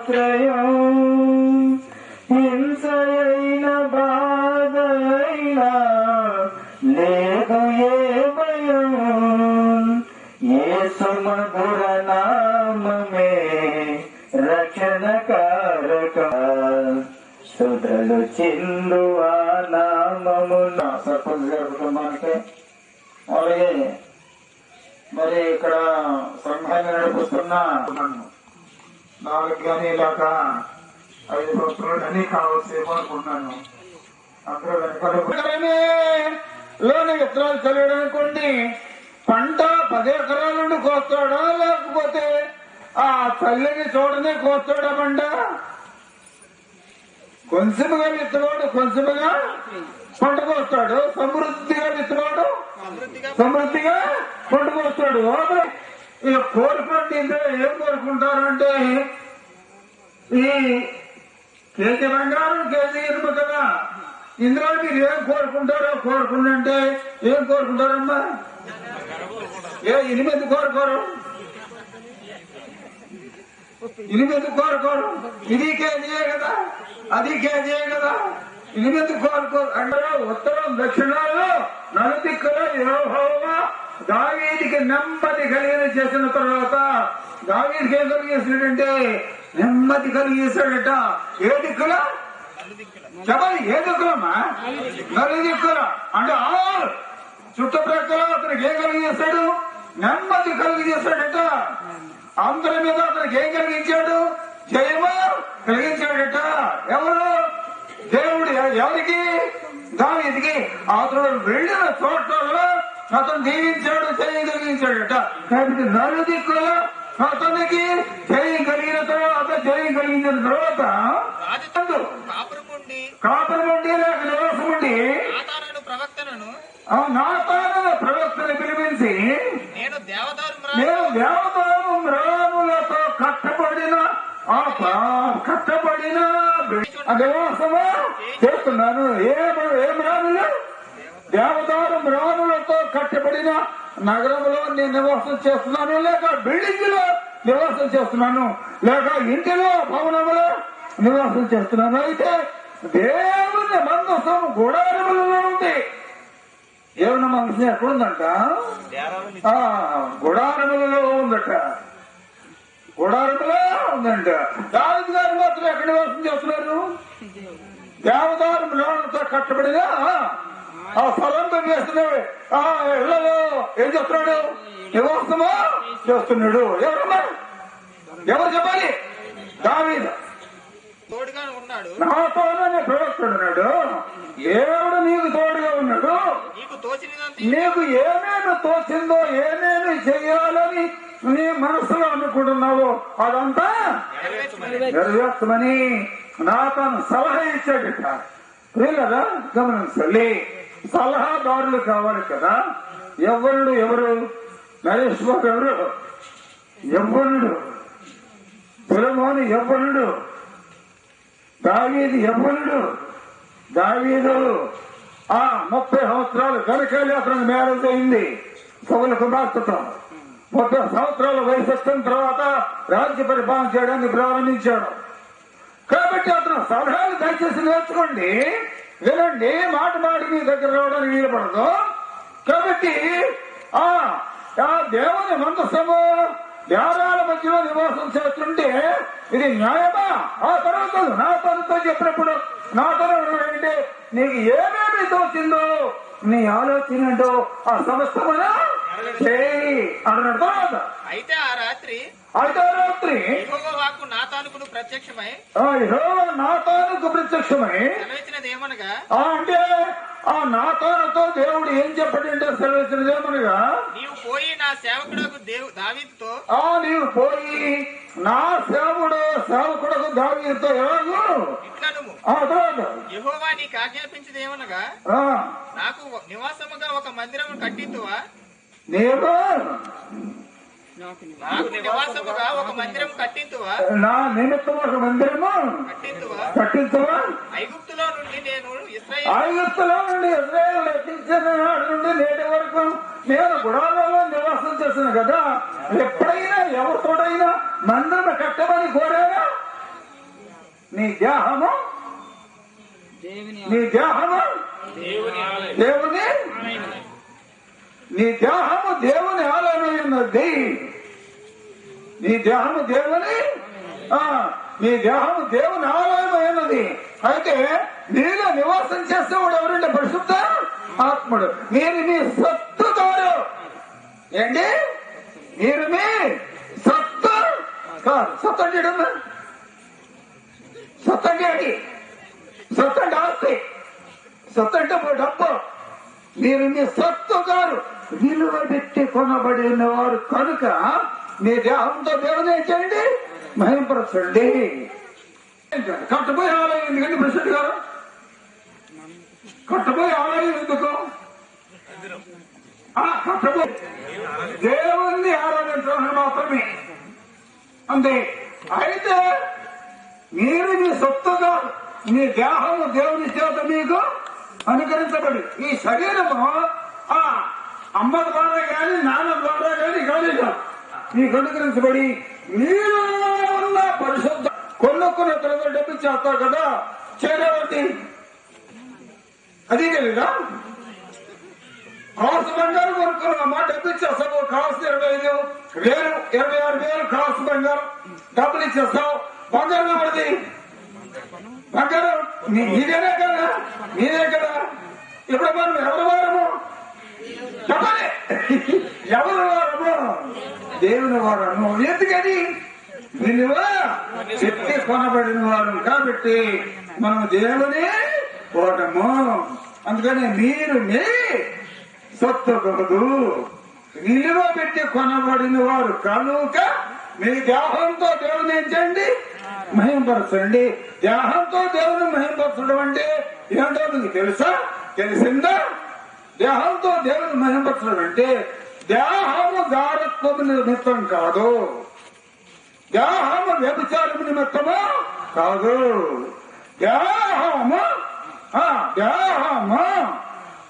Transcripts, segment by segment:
ఆశ్రయం, హింసైన బాధైనా లేదు ఏ భయం, యేసు మధుర నామమే రక్షణ కారక, సుధలు చిందు ఆ నామమున. సర్పంచ్ గారి కుటుంబానికి అలాగే మరి ఇక్కడ సంఘాన్ని నడిపిస్తున్న 4 కానీ ఇలాక 5 సంవత్సరాలు కానీ కావచ్చేమో అనుకుంటున్నాను. అందరూ వెనకాలనే లోని విత్తనాలు చల్లడం అనుకోండి, పంట 10 ఎకరాల నుండి కోస్తాడా, లేకపోతే ఆ తల్లిని చూడనే కోస్తాడా పంట? కొంచెముగా విత్తవాడు కొంచెముగా పంట కోస్తాడు, సమృద్ధిగా విత్తవాడు సమృద్ధిగా పంట కోస్తాడు. ఇక కోరుకోండి, ఇందులో ఏం కోరుకుంటారంటే ఈ కేజీ బంగారం కేజీ ఇనుము కదా, ఇందులో మీరు ఏం కోరుకుంటారో కోరుకుంటే ఏం కోరుకుంటారమ్మా? ఇనిమిది కోరుకోరు, ఇనిమిది కోరుకోరు. ఇది కేజీయే కదా, అది కేజీయే కదా, ఇనిమిది కోరుకోరు. అంటే ఉత్తరం దక్షిణాల్లో నలుదిక్కులో యెహోవా దావీదుకి నెమ్మది కలిగిన చేసిన తర్వాత దావీదుకి ఏం కలిగేసాడంటే నెమ్మది కలిగేశాడట. ఏ దిక్కులా చెప్పాలి? ఏ దిక్కులమ్మా? నలుదిక్కుల అంటే చుట్టుప్రక్కల అతనికి ఏం కలిగేశాడు? నెమ్మది కలిగజేశాడట. అందరి మీద అతనికి ఏం కలిగించాడు? జయము కలిగించాడట. ఎవరు? దేవుడు. ఎవరికి? దావీదుకి. అతడు వెళ్ళిన చోట్లలో అతను దీవించాడు, జయం కలిగించాడట. కాబట్టి నలుదిక్కుల అతనికి జయం కలిగిన తర్వాత కాపురముండి లేక నివాసముండి నాతాను ప్రవక్తను పిలిపించి, నేను దేవదారు మ్రాణులతో కట్టబడిన నివాసము చేస్తున్నాను. ఏ మ్రాణులు? దేవదారు మ్రాణులతో కట్టబడిన నగరంలో నేను నివాసం చేస్తున్నాను, లేక బిల్డింగ్ లో నివాసం చేస్తున్నాను, లేక ఇంటిలో భవనంలో నివాసం చేస్తున్నాను. అయితే దేవుని మందసం గుడారములలో ఉంది. దేవుని మందసం ఎక్కడుందంట? గుడారములలో ఉందట. గుడారములో ఉందంట. దావీదు గారు మాత్రం ఎక్కడ నివాసం చేస్తున్నారు? దేవదారు మ్రాణులతో కట్టబడిన ఆ స్థలంతో చేస్తున్నాడు. ఆ ఇళ్లలో ఏం చేస్తున్నాడు? నివాసమా చేస్తున్నాడు. ఎవరమ్మా? ఎవరు చెప్పాలి? దావీదు. నాతోనే ప్రవక్తున్నాడు. దేవుడు నీకు తోడుగా ఉన్నాడు. నీకు ఏమేమి తోచిందో, ఏమేమి చెయ్యాలని నీ మనసులో అనుకుంటున్నావో అదంతా నెరవేర్చమని నాతోను సలహా ఇచ్చాడట. ప్రియులరా, గమనించాలి. సలహాదారులు కావాలి కదా. ఎవరు? నరేష్ బాబు ఎవరు? యవ్వనుడు. సొలొమోను యవ్వనుడు. దావీదు యవ్వనుడు. దావీదు 30 సంవత్సరాలు గరికలి అతనికి మ్యారేజ్ అయింది సౌలు కుమార్తెతో. 30 సంవత్సరాల వయసు వచ్చిన తర్వాత రాజ్య పరిపాలన చేయడానికి ప్రారంభించాడు. కాబట్టి అతను సలహాలు దయచేసి నేర్చుకోండి, వినండి. మాట మీ దగ్గర రావడానికి వీలుపడదు. కాబట్టి ఆ దేవుని మందసము దేవాలయాల మధ్యలో నివాసం చేస్తుంటే ఇది న్యాయమా? ఆ తర్వాత నాతో చెప్పినప్పుడు నాతో అంటే నీకు ఏమేమి తోచిందో నీ ఆలోచన ఏంటో ఆ సమస్తమనా చేయి అన్నాడు. తర్వాత అయితే ఆ రాత్రి నాతానుకు ప్రత్యక్షమై అంటే ఆ నాతానుతో దేవుడు ఏం చెప్పడంటే సెలవిచ్చినదేమనగా, నీవు పోయి నా సేవకుడకు దావీదుతో ఎలాగూ యెహోవా నీకు ఆజ్ఞాపించదేమనగా, నాకు నివాసముగా ఒక మందిరం కట్టింతువా? నివాసముగా ఒక మందిరం కట్టింతువా? నా నిమిత్తం ఒక మందిరము కట్టింతువా? ఐగుప్తులో నుండి ఇశ్రాయేలు రక్షించిన నాటి నుండి నేటి వరకు నేను గుడారాల్లో నివాసం చేస్తున్నాను కదా. ఎప్పుడైనా ఎవరితోడైనా మందిరం కట్టమని కోరానా? నీ దేహము నీ దేహము దేవుని నీ దేహము దేవుని ఆలయమైనది. నీ దేహము దేవుని నీ దేహము దేవుని ఆలయమైనది. అయితే నీలో నివాసం చేసేవాడు ఎవరండి? పరిశుద్ధ ఆత్ముడు. మీరు మీ సత్తు కాదు ఏంటి? మీరు మీ సత్తు కాదు. సత్తు అంటే సత్తు అంటే ఏంటి? సత్తు అంటే ఆస్తి, సత్తు అంటే డబ్బు. మీరు మీ సత్తు గారు విలువ పెట్టి కొనబడిన వారు కనుక మీ దేహంతో దేవుని ఏం చేయండి? మహింపరచండి. కట్టబోయే ఆలయం ఎందుకండి ప్రెసిడెంట్ గారు? కట్టబోయే ఆలయం ఎందుకు? కట్టబోయే దేవుణ్ణి ఆరాధించడం మాత్రమే అంతే. అయితే మీరు మీ సొత్తుగా మీ దేహము దేవుని చేత మీకు అనుకరించబడి ఈ శరీరము అమ్మ ద్వారా కానీ నాన్న ద్వారా కానీ కాలేదు మీకు అనుకరించబడి మీరు పరిశుద్ధ కొనుక్కున్న తర్వాత డబ్బు చేస్తారు కదా చేరేవాటి అది తెలీదా? కాసు బంగారం కొనుక్కున్నామా డబ్బు ఇచ్చేస్తావు. కాసు 25,000 26,000 కాసు బంగారం డబ్బులు ఇచ్చేస్తావు. బంగారం పడింది బంగారం మీదేనే కదా మీదే కదా. ఇప్పుడు మనం ఎవరి వారము చెప్పాలి? ఎవరి వారము? దేవుని వారము. ఎందుకని? విలువ చెట్టి కొనబడిన వారు కాబట్టి మనం దేవుని ఓటము. అందుకని మీరు మీ సొత్తు కాదు విలువ పెట్టి కొనబడిన వారు కనుక మీ దేహంతో దేవుని ఏం చేయండి? మహింపరచండి. దేహంతో దేవుని మహింపరచడం అంటే ఏంటో మీకు తెలుసా? తెలిసిందా? దేహంతో దేవుని మహింపరచడం అంటే దేహము గారత్వము నిమిత్తం కాదు, దేహము వ్యభిచారము నిమిత్తము కాదు. దేహము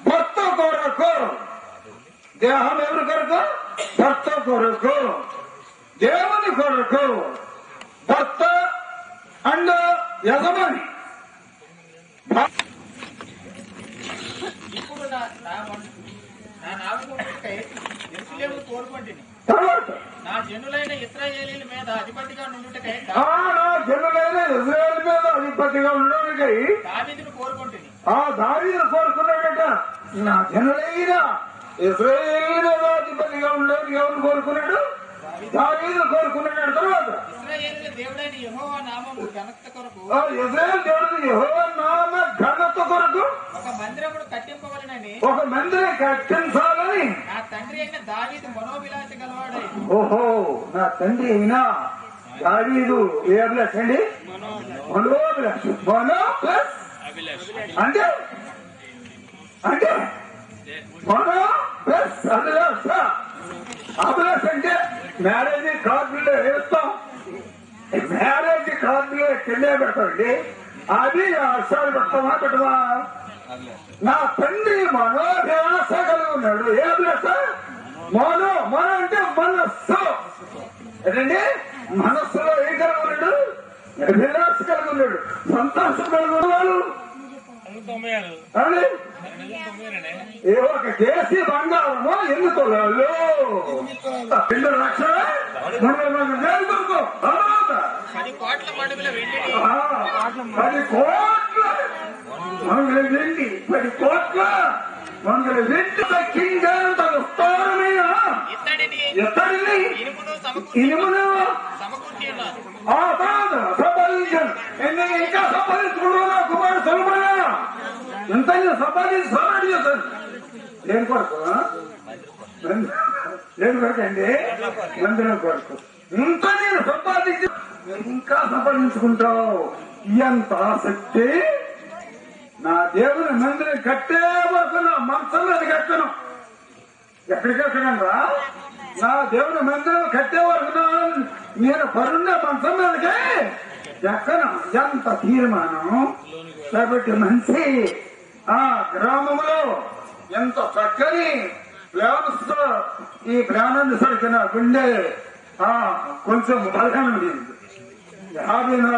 భర్త కొరకు. దేహం ఎవరి కొరకు? భర్త కొరకు. దేవుని కొరకు. భర్త అండ్ యజమాని. ఇప్పుడు కోరుకుంటుంది నా జనులైన ఇశ్రాయేలీయుల మీద అధిపతిగా నుండుటకై దావీదును కోరుకుంటుంది. దావీదును కోరుకున్నాడట. నా జనులైన ఇశ్రాయేలీయుల మీద అధిపతిగా ఉండడానికి ఎవరు కోరుకున్నాడు? దావీదును కోరుకున్నాడు. తర్వాత ఇశ్రాయేలీయుల దేవుడైన యెహోవా నామము ఘనత కొరకు ఇశ్రాయేలు దేవుడు యెహోవా నామ ఘనత కొరకు ఒక మందిరమును కట్టింపవలెనని ఒక మందిరం కట్టించాలని నా తండ్రి అయిన దావీదు మనోభిలాష గలవాడై. ఓహో, నా తండ్రి అయినా దావీదు ఏ అభిలాష అండి? మనోభిలాష. మనో ప్లస్ అంటే అంటే మనో ప్లస్ అభిలాష. అభిలాష అంటే మ్యారేజ్ కార్డులో వేస్తాం. మ్యారేజ్ కార్డులో కిందే పెడతామండి. అది అక్షరాలు పెడతామా పెట్టమా? నా తండ్రి మనోభిలాష కలిగి ఉన్నాడు. ఏ అభిలాష? మనో అంటే మనస్సు. ఏంటండి? మనస్సులో ఏం కలిగి ఉన్నాడు? అభిలాష కలిగి ఉన్నాడు. సంతోషం కలిగి ఉన్నాడు. ఏ ఒక కేసీ బంగారము 8 తులాలు 2 లక్షల 30,000 దొరుకు. 10 కోట్ల మడుగుల వెండి 10 కోట్ల మంగళ వెండి 10 కోట్ల మంగళ వెండి కిందంత విస్తారమైన ఇత్తడిని ఇనుమును సమకూర్చి ఉన్నారు. సంపాదించాను. ఇంకా సంపాదించుకుంటున్నా కుమారు సొలొమోను. ఎంత సంపాదించాను చేశాను. దేని కొరకు? దేని కొరకు అండి? మందిరం కొరకు. ఇంత నేను సంపాదించి ఇంకా సంపాదించుకుంటావు. ఎంత ఆసక్తి! నా దేవుని మందిరం కట్టే వరకు నా మంచం మీద కట్టను. ఎక్కడికి ఎక్కడంరా? నా దేవుని మందిరం కట్టే వరకు నేను పరున్న మంచం మీదకే ఎక్కను. ఎంత తీర్మానం! కాబట్టి మంచి గ్రామంలో ఎంత చక్కని ప్లాన్స్ తో ఈ ప్లానాన్ని సరికిన గుండె కొంచెం బలహీనం 54